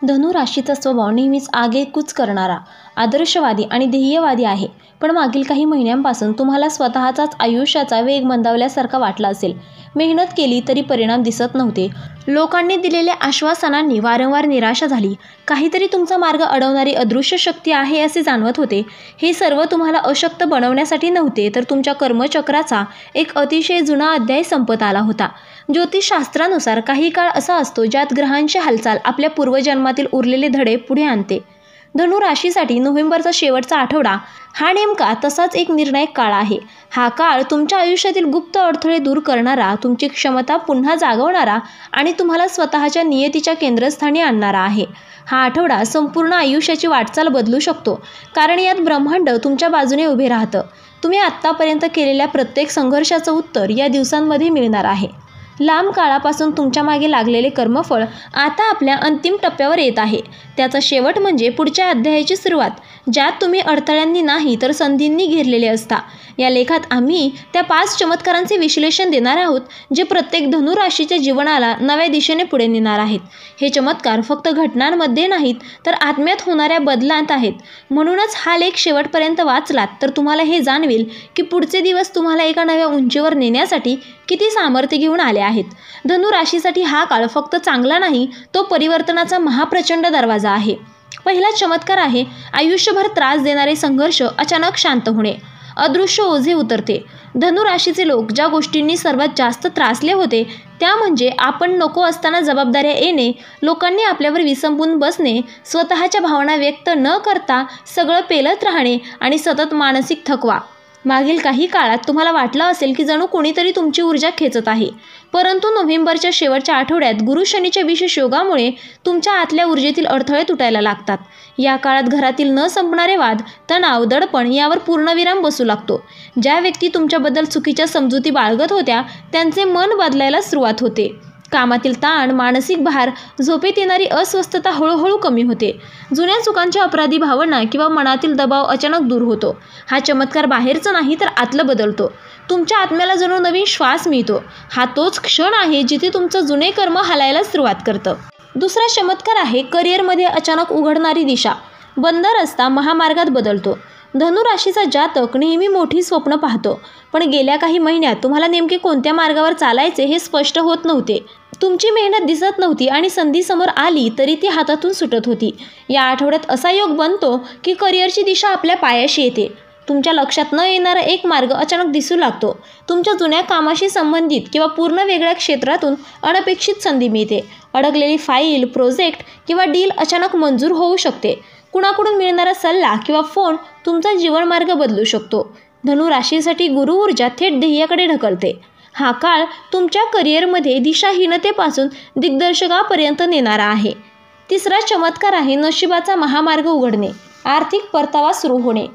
धनु राशीचा स्वभाव नेहमीच आगेकूच करणारा, आदर्शवादी आणि ध्येयवादी आहे. पण मागील काही महिन्यांपासून तुम्हाला स्वतःचाच आयुष्याचा वेग मंदावल्यासारखा वाटला असेल. मेहनत केली तरी परिणाम दिसत नव्हते. लोकांनी दिलेल्या आश्वासनांनी वारंवार निराशा झाली. काहीतरी तुमचा मार्ग अडवणारी अदृश्य शक्ती आहे असे जाणवत होते. हे सर्व तुम्हाला अशक्त बनवण्यासाठी नव्हते, तर तुमच्या कर्मचक्राचा एक अतिशय जुना अध्याय संपत आला होता. ज्योतिषशास्त्रानुसार काही काळ असा असतो ज्यात ग्रहांची हालचाल आपल्या पूर्वजन्मातील उरलेले धडे पुढे आणते. धनु राशीसाठी नोव्हेंबरचा शेवटचा आठवडा हा नेमका तसाच एक निर्णायक काळ आहे. हा काळ तुमच्या आयुष्यातील गुप्त अडथळे दूर करणारा, तुमची क्षमता पुन्हा जागवणारा आणि तुम्हाला स्वतःच्या नियतीच्या केंद्रस्थानी आणणारा आहे. हा आठवडा संपूर्ण आयुष्याची वाटचाल बदलू शकतो, कारण यात ब्रह्मांड तुमच्या बाजूने उभे राहतं. तुम्ही आत्तापर्यंत केलेल्या प्रत्येक संघर्षाचं उत्तर या दिवसांमध्ये मिळणार आहे. लांब काळापासून तुमच्या मागे लागलेले कर्मफळ आता आपल्या अंतिम टप्प्यावर येत आहे. त्याचा शेवट म्हणजे पुढच्या अध्यायाची सुरुवात, ज्यात तुम्ही अडथळ्यांनी नाही तर संधींनी घेरलेले असता. या लेखात आम्ही त्या 5 चमत्कारांचे विश्लेषण देणार आहोत, जे प्रत्येक धनु राशीच्या जीवनाला नव्या दिशेने पुढे नेणार आहेत. हे चमत्कार फक्त घटनांमध्ये नाहीत, तर आत्म्यात होणाऱ्या बदलांत आहेत. म्हणूनच हा लेख शेवटपर्यंत वाचलात तर तुम्हाला हे जाणवेल की पुढचे दिवस तुम्हाला एका नव्या उंचीवर नेण्यासाठी किती सामर्थ्य घेऊन आले आहेत. धनु राशीसाठी हा काळ फक्त चांगला नाही, तो परिवर्तनाचा महाप्रचंड दरवाजा आहे. पहिला चमत्कार आहे आयुष्यभर त्रास देणारे संघर्ष अचानक शांत होणे. अदृश्य ओझे उतरते. धनु राशीचे लोक ज्या गोष्टींनी सर्वात जास्त त्रासले होते त्या म्हणजे आपण नको असताना जबाबदाऱ्या येणे, लोकांनी आपल्यावर विसंबून बसणे, स्वतःच्या भावना व्यक्त न करता सगळं पेलत राहणे आणि सतत मानसिक थकवा. मागील काही काळात तुम्हाला वाटलं असेल की जणू कोणीतरी तुमची ऊर्जा खेचत आहे. परंतु नोव्हेंबरच्या शेवटच्या आठवड्यात गुरु शनीच्या विशेष योगामुळे तुमच्या आतल्या ऊर्जेतील अडथळे तुटायला लागतात. या काळात घरातील न संपणारे वाद, तणाव, दडपण यावर पूर्णविराम बसू लागतो. ज्या व्यक्ती तुमच्याबद्दल चुकीच्या समजुती बाळगत होत्या त्यांचे मन बदलायला सुरुवात होते. कामातील ताण, मानसिक भार, झोपेत येणारी अस्वस्थता हळूहळू कमी होते. जुन्या चुकांच्या अपराधी भावना किंवा मनातील दबाव अचानक दूर होतो. हा चमत्कार बाहेरचं नाही तर आतलं बदलतो. तुमच्या आत्म्याला जणू नवीन श्वास मिळतो. हा तोच क्षण आहे जिथे तुमचं जुने कर्म हालायला सुरुवात करतं. दुसरा चमत्कार आहे करिअरमध्ये अचानक उघडणारी दिशा. बंद रस्ता महामार्गात बदलतो. धनु राशीचा जातक नेहमी मोठी स्वप्न पाहतो, पण गेल्या काही महिन्यात तुम्हाला नेमके कोणत्या मार्गावर चालायचे हे स्पष्ट होत नव्हते. तुमची मेहनत दिसत नव्हती आणि संधी समोर आली तरी ती हातातून सुटत होती. या आठवड्यात असा योग बनतो की करिअरची दिशा आपल्या पायाशी येते. तुमच्या लक्षात न येणारा एक मार्ग अचानक दिसू लागतो. तुमच्या जुन्या कामाशी संबंधित किंवा पूर्ण वेगळ्या क्षेत्रातून अनपेक्षित संधी मिळते. अडकलेली फाईल, प्रोजेक्ट किंवा डील अचानक मंजूर होऊ शकते. कुणाकडून मिळणारा सल्ला किंवा फोन तुमचा जीवनमार्ग बदलू शकतो. धनु राशीसाठी गुरु ऊर्जा थेट ध्येयाकडे ढकलते. हा काळ तुमच्या करिअरमध्ये दिशाहीनतेपासून दिग्दर्शकापर्यंत नेणारा आहे. तिसरा चमत्कार आहे नशिबाचा महामार्ग उघडणे, आर्थिक परतावा सुरू होणे.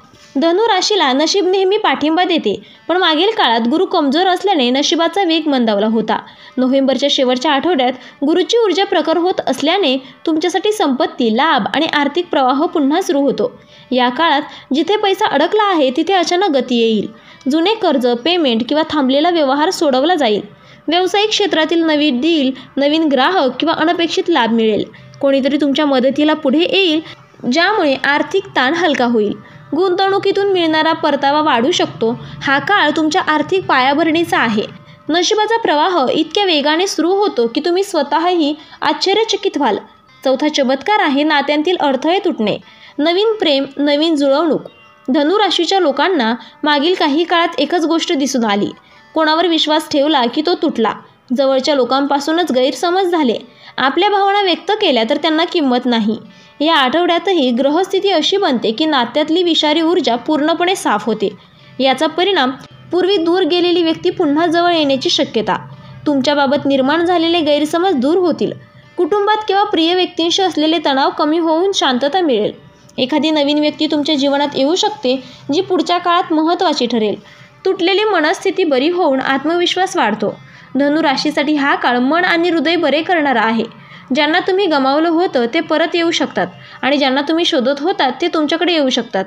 धनु राशीला नशीब नेहमी पाठिंबा देते, पण मागील काळात गुरु कमजोर असल्याने नशिबाचा वेग मंदावला होता. नोव्हेंबरच्या शेवटच्या आठवड्यात गुरुची ऊर्जा प्रखर होत असल्याने तुमच्यासाठी संपत्ती, लाभ आणि आर्थिक प्रवाह पुन्हा सुरू होतो. या काळात जिथे पैसा अडकला आहे तिथे अचानक गती येईल. जुने कर्ज, पेमेंट किंवा थांबलेला व्यवहार सोडवला जाईल. व्यावसायिक क्षेत्रातील नवीन डील, नवीन ग्राहक किंवा अनपेक्षित लाभ मिळेल. कोणीतरी तुमच्या मदतीला पुढे येईल, ज्यामुळे आर्थिक ताण हलका होईल. गुंतवणुकीतून मिळणारा परतावा वाढू शकतो. हा काळ तुमच्या आर्थिक पायाभरणीचा आहे. नशिबाचा प्रवाह इतक्या वेगाने सुरू होतो की तुम्ही स्वतःही आश्चर्यचकित व्हाल. चौथा चमत्कार आहे नात्यांतील अडथळे तुटणे, नवीन प्रेम, नवीन जुळवणूक. धनु राशीच्या लोकांना मागील काही काळात एकच गोष्ट दिसून आली. कोणावर विश्वास ठेवला की तो तुटला. जवळच्या लोकांपासूनच गैरसमज झाले. आपल्या भावना व्यक्त केल्या तर त्यांना किंमत नाही. या आठवड्यातही ग्रहस्थिती अशी बनते की नात्यातली विषारी ऊर्जा पूर्णपणे साफ होते. याचा परिणाम पूर्वी दूर गेलेली व्यक्ती पुन्हा जवळ येण्याची शक्यता. तुमच्याबाबत निर्माण झालेले गैरसमज दूर होतील. कुटुंबात किंवा प्रिय व्यक्तींशी असलेले तणाव कमी होऊन शांतता मिळेल. एखादी नवीन व्यक्ती तुमच्या जीवनात येऊ शकते जी पुढच्या काळात महत्त्वाची ठरेल. तुटलेली मनस्थिती बरी होऊन आत्मविश्वास वाढतो. धनु राशीसाठी हा काळ मन आणि हृदय बरे करणारा आहे. ज्यांना तुम्ही गमावलं होतं ते परत येऊ शकतात आणि ज्यांना तुम्ही शोधत होतात ते तुमच्याकडे येऊ शकतात.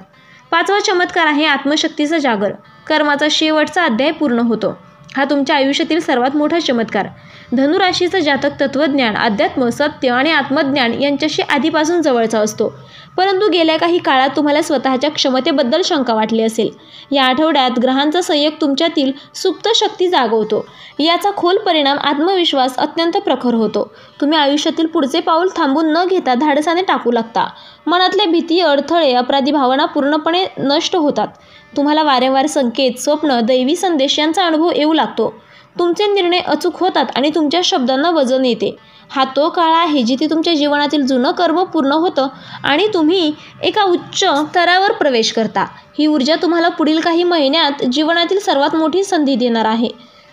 पाचवा चमत्कार आहे आत्मशक्तीचा जागर. कर्माचा शेवटचा अध्याय पूर्ण होतो. हा तुमच्या आयुष्यातील सर्वात मोठा चमत्कार. धनुराशीचं जातक तत्त्वज्ञान, अध्यात्म, सत्य आणि आत्मज्ञान यांच्याशी आधीपासून जवळचा असतो. परंतु गेल्या काही काळात तुम्हाला स्वतःच्या क्षमतेबद्दल शंका वाटली असेल. या आठवड्यात ग्रहांचा संयोग तुमच्यातील सुप्त शक्ती जागवतो. याचा खोल परिणाम आत्मविश्वास अत्यंत प्रखर होतो. तुम्ही आयुष्यातील पुढचे पाऊल थांबून न घेता धाडसाने टाकू लागता. मनातले भीती, अडथळे, अपराधी भावना पूर्णपणे नष्ट होतात. तुम्हाला वारंवार संकेत, स्वप्न, दैवी संदेश यांचा अनुभव येऊ लागतो. तुमचे निर्णय अचूक होतात आणि तुमच्या शब्दांना वजन येते. हा तो काळ आहे जिथे तुमच्या जीवनातील जुनं कर्म पूर्ण होतं आणि तुम्ही एका उच्च स्तरावर प्रवेश करता. ही ऊर्जा तुम्हाला पुढील काही महिन्यात जीवनातील सर्वात मोठी संधी देणार आहे.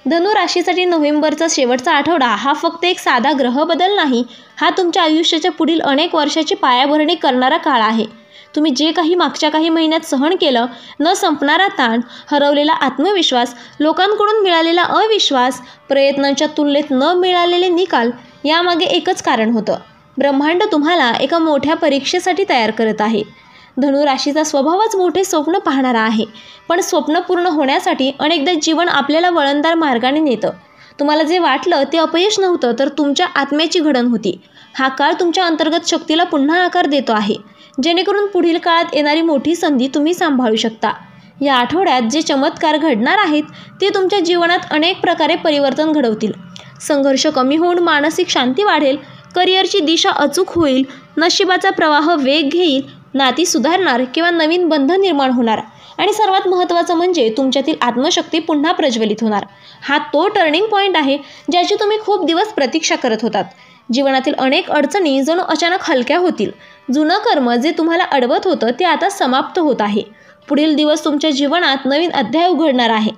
धनु राशीसाठी नोव्हेंबरचा शेवटचा आठवडा हा फक्त एक साधा ग्रह बदल नाही, हा तुमच्या आयुष्याच्या पुढील अनेक वर्षाची पायाभरणी करणारा काळ आहे. तुम्ही जे काही मागच्या काही महिन्यात सहन केलं, न संपणारा ताण, हरवलेला आत्मविश्वास, लोकांकडून मिळालेला अविश्वास, प्रयत्नांच्या तुलनेत न मिळालेले निकाल, यामागे एकच कारण होतं. ब्रह्मांड तुम्हाला एका मोठ्या परीक्षेसाठी तयार करत आहे. धनु राशीचा स्वभावच मोठे स्वप्न पाहणारा आहे, पण स्वप्न पूर्ण होण्यासाठी अनेकदा जीवन आपल्याला वळणदार मार्गाने नेतं. तुम्हाला जे वाटलं ते अपयश नव्हतं, तर तुमच्या आत्म्याची घडण होती. हा काळ तुमच्या अंतर्गत शक्तीला पुन्हा आकार देतो आहे, जेणेकरून पुढील काळात येणारी मोठी संधी तुम्ही सांभाळू शकता. या आठवड्यात जे चमत्कार घडणार आहेत ते तुमच्या जीवनात अनेक प्रकारे परिवर्तन घडवतील. संघर्ष कमी होऊन मानसिक शांती वाढेल, करिअरची दिशा अचूक होईल, नशिबाचा प्रवाह वेग घेईल, नाती सुधारणार किंवा नवीन बंध निर्माण होणार आणि सर्वात महत्त्वाचं म्हणजे तुमच्यातील आत्मशक्ती पुन्हा प्रज्वलित होणार. हा तो टर्निंग पॉईंट आहे ज्याची तुम्ही खूप दिवस प्रतीक्षा करत होतात. जीवनातील अनेक अडचणी जणू अचानक हलक्या होतील. जुनं कर्म जे तुम्हाला अडवत होतं ते आता समाप्त होत आहे. पुढील दिवस तुमच्या जीवनात नवीन अध्याय उघडणार आहे,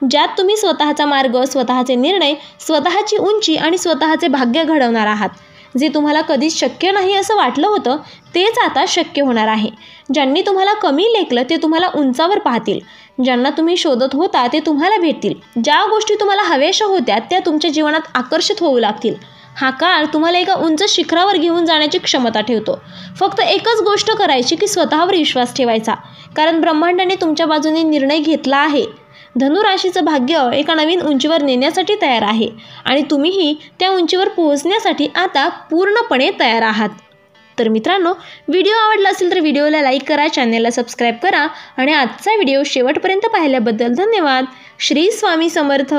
ज्यात तुम्ही स्वतःचा मार्ग, स्वतःचे निर्णय, स्वतःची उंची आणि स्वतःचे भाग्य घडवणार आहात. जे तुम्हाला कधीच शक्य नाही असं वाटलं होतं तेच आता शक्य होणार आहे. ज्यांनी तुम्हाला कमी लेखलं ते तुम्हाला उंचावर पाहतील. ज्यांना तुम्ही शोधत होता ते तुम्हाला भेटतील. ज्या गोष्टी तुम्हाला हव्याशा होत्या त्या तुमच्या जीवनात आकर्षित होऊ लागतील. हा काळ तुम्हाला एका उंच शिखरावर घेऊन जाण्याची क्षमता ठेवतो. फक्त एकच गोष्ट करायची की स्वतःवर विश्वास ठेवायचा, कारण ब्रह्मांडाने तुमच्या बाजूने निर्णय घेतला आहे. धनु राशीचं भाग्य एका नवीन उंचीवर नेण्यासाठी तयार आहे आणि तुम्हीही त्या उंचीवर पोहोचण्यासाठी आता पूर्णपणे तयार आहात. तर मित्रांनो, व्हिडिओ आवडला असेल तर व्हिडिओला लाईक करा, चॅनलला सबस्क्राईब करा आणि आजचा व्हिडिओ शेवटपर्यंत पाहिल्याबद्दल धन्यवाद. श्री स्वामी समर्थ.